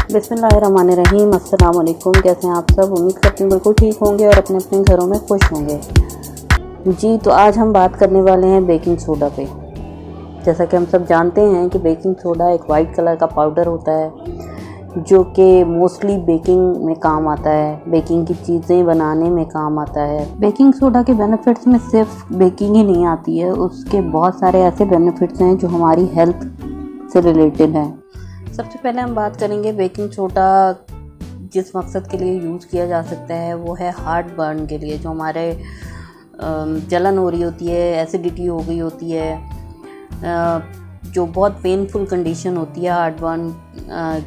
बिस्मिल्लाहिर्रहमानिर्रहीम। अस्सलाम वालेकुम। कैसे हैं आप सब? उम्मीद करती हूँ बिल्कुल ठीक होंगे और अपने अपने घरों में खुश होंगे। जी, तो आज हम बात करने वाले हैं बेकिंग सोडा पे। जैसा कि हम सब जानते हैं कि बेकिंग सोडा एक वाइट कलर का पाउडर होता है जो कि मोस्टली बेकिंग में काम आता है, बेकिंग की चीज़ें बनाने में काम आता है। बेकिंग सोडा के बेनिफिट्स में सिर्फ बेकिंग ही नहीं आती है, उसके बहुत सारे ऐसे बेनिफिट्स हैं जो हमारी हेल्थ से रिलेटेड हैं। सबसे पहले हम बात करेंगे बेकिंग सोडा जिस मकसद के लिए यूज़ किया जा सकता है वो है हार्ट बर्न के लिए। जो हमारे जलन हो रही होती है, एसिडिटी हो गई होती है, जो बहुत पेनफुल कंडीशन होती है हार्ट बर्न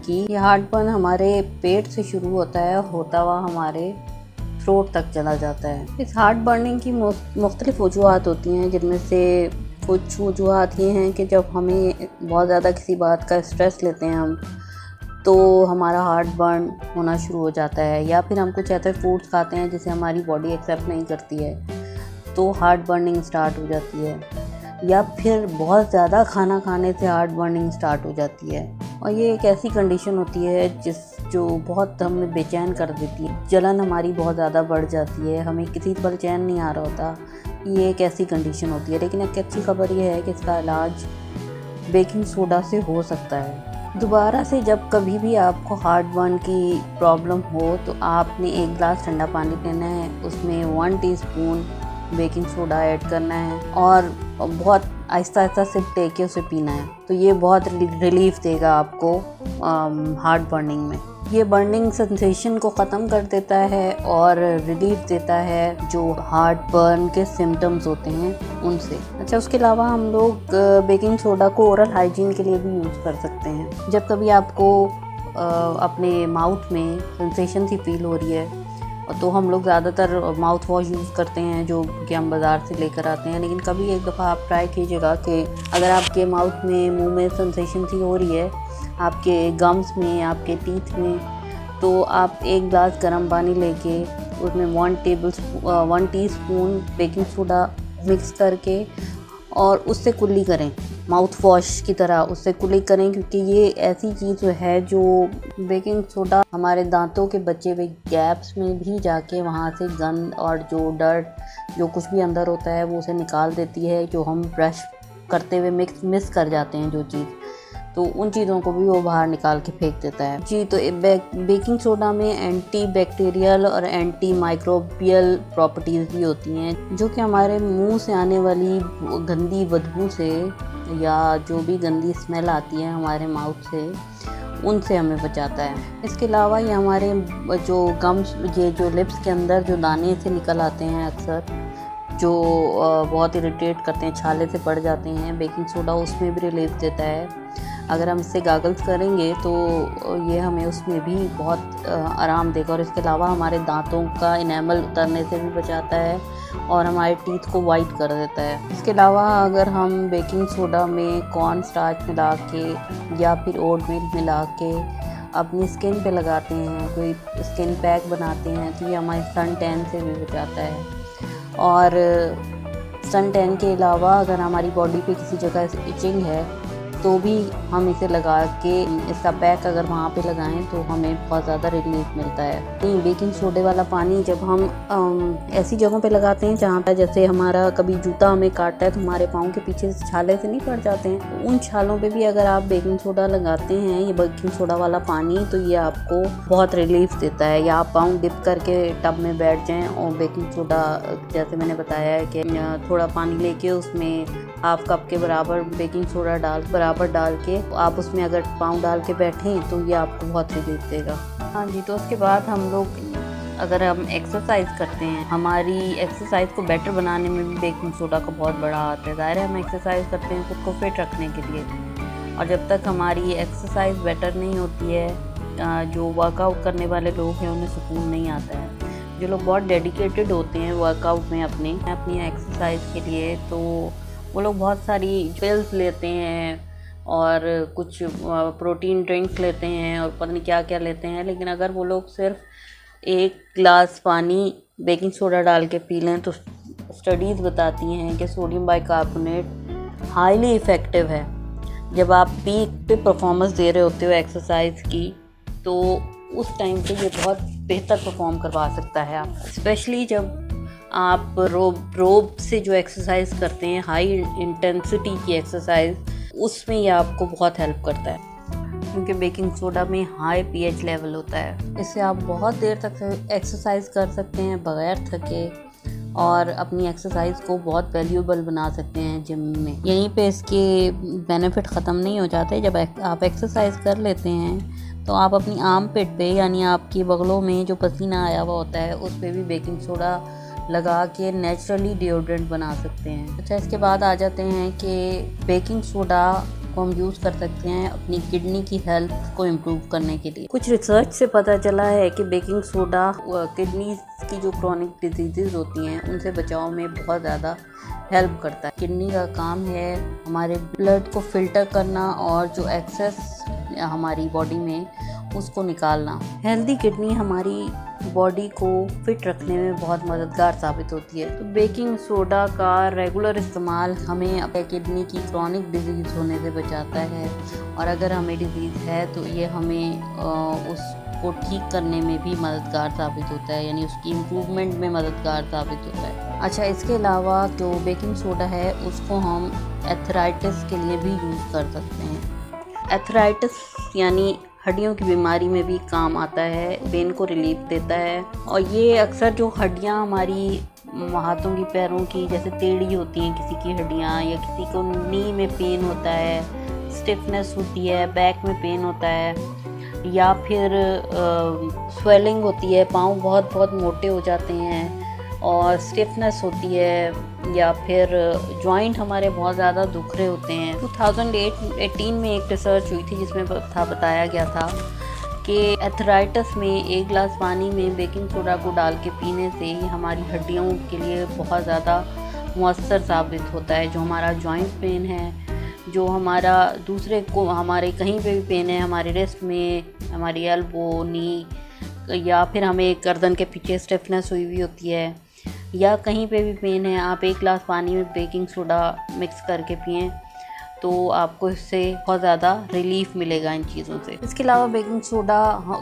की। ये हार्ट बर्न हमारे पेट से शुरू होता है, होता हुआ हमारे थ्रोट तक चला जाता है। इस हार्ट बर्निंग की मुख्तलिफ वजूहात होती हैं, जिनमें से कुछ वजूहात ये हैं कि जब हमें बहुत ज़्यादा किसी बात का स्ट्रेस लेते हैं हम, तो हमारा हार्ट बर्न होना शुरू हो जाता है। या फिर हम कुछ ऐसे फूड्स खाते हैं जिसे हमारी बॉडी एक्सेप्ट नहीं करती है, तो हार्ट बर्निंग स्टार्ट हो जाती है। या फिर बहुत ज़्यादा खाना खाने से हार्ट बर्निंग स्टार्ट हो जाती है। और ये एक ऐसी कंडीशन होती है जो बहुत हमें बेचैन कर देती है। जलन हमारी बहुत ज़्यादा बढ़ जाती है, हमें किसी पल चैन नहीं आ रहा होता। ये एक ऐसी कंडीशन होती है। लेकिन एक अच्छी खबर ये है कि इसका इलाज बेकिंग सोडा से हो सकता है। दोबारा से जब कभी भी आपको हार्ट बर्न की प्रॉब्लम हो तो आपने एक गिलास ठंडा पानी लेना है, उसमें 1 टीस्पून बेकिंग सोडा ऐड करना है और बहुत आहिस्ता आहिस्ता सिप लेके उसे पीना है। तो ये बहुत रिलीफ देगा आपको हार्ट बर्निंग में। ये बर्निंग सेंसेशन को ख़त्म कर देता है और रिलीफ देता है जो हार्ट बर्न के सिम्टम्स होते हैं उनसे। अच्छा, उसके अलावा हम लोग बेकिंग सोडा को ओरल हाइजीन के लिए भी यूज़ कर सकते हैं। जब कभी आपको अपने माउथ में सेंसेशन सी फील हो रही है तो हम लोग ज़्यादातर माउथ वॉश यूज़ करते हैं जो कि हम बाज़ार से लेकर आते हैं। लेकिन कभी एक दफ़ा आप ट्राई कीजिएगा कि अगर आपके माउथ में, मुंह में सेंसेशन सी हो रही है, आपके गम्स में, आपके टीथ में, तो आप एक गिलास गर्म पानी लेके उसमें 1 टीस्पून बेकिंग सोडा मिक्स करके और उससे कुल्ली करें, माउथ वॉश की तरह उससे कुल्ली करें। क्योंकि ये ऐसी चीज़ है जो बेकिंग सोडा हमारे दांतों के बचे हुए गैप्स में भी जाके वहाँ से गंद और जो डर्ट, जो कुछ भी अंदर होता है वो उसे निकाल देती है, जो हम ब्रश करते हुए मिस कर जाते हैं जो चीज़, तो उन चीज़ों को भी वो बाहर निकाल के फेंक देता है। जी, तो बेकिंग सोडा में एंटी बैक्टीरियल और एंटी माइक्रोबियल प्रॉपर्टीज़ भी होती हैं, जो कि हमारे मुंह से आने वाली गंदी बदबू से या जो भी गंदी स्मेल आती है हमारे माउथ से, उनसे हमें बचाता है। इसके अलावा ये हमारे जो गम्स, ये जो लिप्स के अंदर जो दाने से निकल आते हैं अक्सर, जो बहुत इरिटेट करते हैं, छाले से पड़ जाते हैं, बेकिंग सोडा उसमें भी रिलीफ देता है। अगर हम इससे गागल्स करेंगे तो ये हमें उसमें भी बहुत आराम देगा। और इसके अलावा हमारे दांतों का इनेमल उतरने से भी बचाता है और हमारे टीथ को वाइट कर देता है। इसके अलावा अगर हम बेकिंग सोडा में कॉर्न स्टार्च मिला के या फिर ओट मिल्क मिला के अपनी स्किन पे लगाते हैं, कोई स्किन पैक बनाते हैं, तो ये हमारे सन टैन से भी बचाता है। और सन टैन के अलावा अगर हमारी बॉडी पे किसी जगह इचिंग है तो भी हम इसे लगा के, इसका पैक अगर वहाँ पे लगाएं तो हमें बहुत ज़्यादा रिलीफ मिलता है। बेकिंग सोडे वाला पानी जब हम ऐसी जगहों पे लगाते हैं जहाँ पे, जैसे हमारा कभी जूता हमें काटता है तो हमारे पाँव के पीछे छाले से नहीं पड़ जाते हैं, तो उन छालों पे भी अगर आप बेकिंग सोडा लगाते हैं, ये बेकिंग सोडा वाला पानी, तो ये आपको बहुत रिलीफ देता है। या आप पाँव डिप करके टब में बैठ जाएँ और बेकिंग सोडा, जैसे मैंने बताया है कि थोड़ा पानी लेके उसमें हाफ कप के बराबर बेकिंग सोडा बराबर डाल के आप उसमें अगर पाँव डाल के बैठें तो ये आपको बहुत रिलीफ देगा। हाँ जी, तो उसके बाद हम लोग अगर हम एक्सरसाइज करते हैं, हमारी एक्सरसाइज को बेटर बनाने में भी बेकिंग सोडा का बहुत बड़ा हाथ है। ज़ाहिर है हम एक्सरसाइज करते हैं खुद को फिट रखने के लिए, और जब तक हमारी एक्सरसाइज बेटर नहीं होती है, जो वर्कआउट करने वाले लोग हैं उन्हें सुकून नहीं आता है। जो लोग बहुत डेडिकेटेड होते हैं वर्कआउट में अपनी एक्सरसाइज के लिए, तो वो लोग बहुत सारी पिल्स लेते हैं और कुछ प्रोटीन ड्रिंक्स लेते हैं और पता नहीं क्या क्या लेते हैं। लेकिन अगर वो लोग सिर्फ एक गिलास पानी बेकिंग सोडा डाल के पी लें तो स्टडीज़ बताती हैं कि सोडियम बाइकार्बोनेट हाईली इफ़ेक्टिव है। जब आप पीक पे परफॉर्मेंस दे रहे होते हो एक्सरसाइज की, तो उस टाइम पे ये बहुत बेहतर परफॉर्म करवा सकता है आपको, स्पेशली जब आप रोप से जो एक्सरसाइज करते हैं, हाई इंटेंसिटी की एक्सरसाइज, उसमें ये आपको बहुत हेल्प करता है, क्योंकि बेकिंग सोडा में हाई पीएच लेवल होता है। इससे आप बहुत देर तक एक्सरसाइज कर सकते हैं बगैर थके और अपनी एक्सरसाइज को बहुत वैल्यूएबल बना सकते हैं जिम में। यहीं पे इसके बेनिफिट ख़त्म नहीं हो जाते। जब आप एक्सरसाइज कर लेते हैं तो आप अपनी आर्म पिट पे, यानी आपकी बगलों में जो पसीना आया हुआ होता है, उस पर भी बेकिंग सोडा लगा के नेचुरली डिओड्रेंट बना सकते हैं। अच्छा, इसके बाद आ जाते हैं कि बेकिंग सोडा को हम यूज़ कर सकते हैं अपनी किडनी की हेल्थ को इम्प्रूव करने के लिए। कुछ रिसर्च से पता चला है कि बेकिंग सोडा किडनी की जो क्रॉनिक डिजीज़ होती हैं उनसे बचाव में बहुत ज़्यादा हेल्प करता है। किडनी का काम है हमारे ब्लड को फिल्टर करना और जो एक्सेस हमारी बॉडी में उसको निकालना। हेल्दी किडनी हमारी बॉडी को फिट रखने में बहुत मददगार साबित होती है। तो बेकिंग सोडा का रेगुलर इस्तेमाल हमें अपने किडनी की क्रॉनिक डिजीज़ होने से बचाता है, और अगर हमें डिजीज़ है तो ये हमें उसको ठीक करने में भी मददगार साबित होता है, यानी उसकी इम्प्रूवमेंट में मददगार साबित होता है। अच्छा, इसके अलावा जो बेकिंग सोडा है उसको हम एथराइटिस के लिए भी यूज़ कर सकते हैं। एथराइटिस यानी हड्डियों की बीमारी में भी काम आता है, पेन को रिलीफ देता है। और ये अक्सर जो हड्डियाँ हमारी हाथों की, पैरों की, जैसे टेढ़ी होती हैं किसी की हड्डियाँ, या किसी को नी में पेन होता है, स्टिफनेस होती है, बैक में पेन होता है, या फिर स्वेलिंग होती है, पाँव बहुत मोटे हो जाते हैं और स्टिफनेस होती है, या फिर जॉइंट हमारे बहुत ज़्यादा दुख रहे होते हैं। 2018 में एक रिसर्च हुई थी जिसमें बताया गया था कि एथराइटिस में 1 गिलास पानी में बेकिंग सोडा को डाल के पीने से ही हमारी हड्डियों के लिए बहुत ज़्यादा मुअस्सर साबित होता है। जो हमारा जॉइंट पेन है, जो हमारा दूसरे को, हमारे कहीं पे भी पेन है, हमारे रिस्ट में, हमारी एल्बो, नी, या फिर हमें गर्दन के पीछे स्टिफनेस हुई हुई होती है, या कहीं पे भी पेन है, आप 1 गिलास पानी में बेकिंग सोडा मिक्स करके पिएं तो आपको इससे बहुत ज़्यादा रिलीफ मिलेगा इन चीज़ों से। इसके अलावा बेकिंग सोडा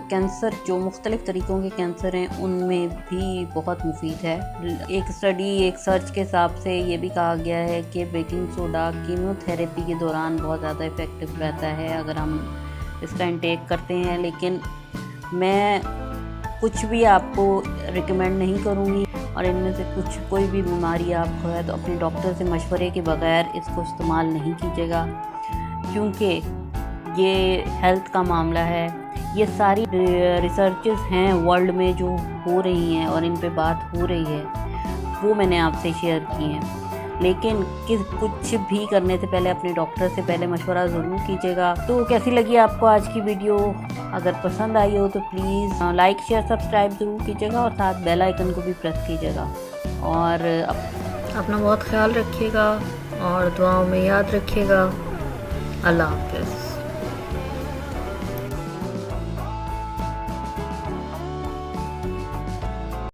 कैंसर, जो मुख्तलिफ़ तरीक़ों के कैंसर हैं, उनमें भी बहुत मुफीद है। एक सर्च के हिसाब से ये भी कहा गया है कि बेकिंग सोडा कीमोथेरेपी के दौरान बहुत ज़्यादा इफ़ेक्टिव रहता है अगर हम इसका इंटेक करते हैं। लेकिन मैं कुछ भी आपको रिकमेंड नहीं करूँगी, और इनमें से कोई भी बीमारी आपको है तो अपने डॉक्टर से मशवरे के बगैर इसको इस्तेमाल नहीं कीजिएगा, क्योंकि ये हेल्थ का मामला है। ये सारी रिसर्चेस हैं वर्ल्ड में जो हो रही हैं और इन पे बात हो रही है, वो मैंने आपसे शेयर की हैं। लेकिन कुछ भी करने से पहले अपने डॉक्टर से पहले मशवरा ज़रूर कीजिएगा। तो कैसी लगी आपको आज की वीडियो? अगर पसंद आई हो तो प्लीज़ लाइक, शेयर, सब्सक्राइब ज़रूर कीजिएगा, और साथ बेल आइकन को भी प्रेस कीजिएगा। और अपना बहुत ख्याल रखिएगा और दुआओं में याद रखिएगा। अल्लाह हाफ़िज़।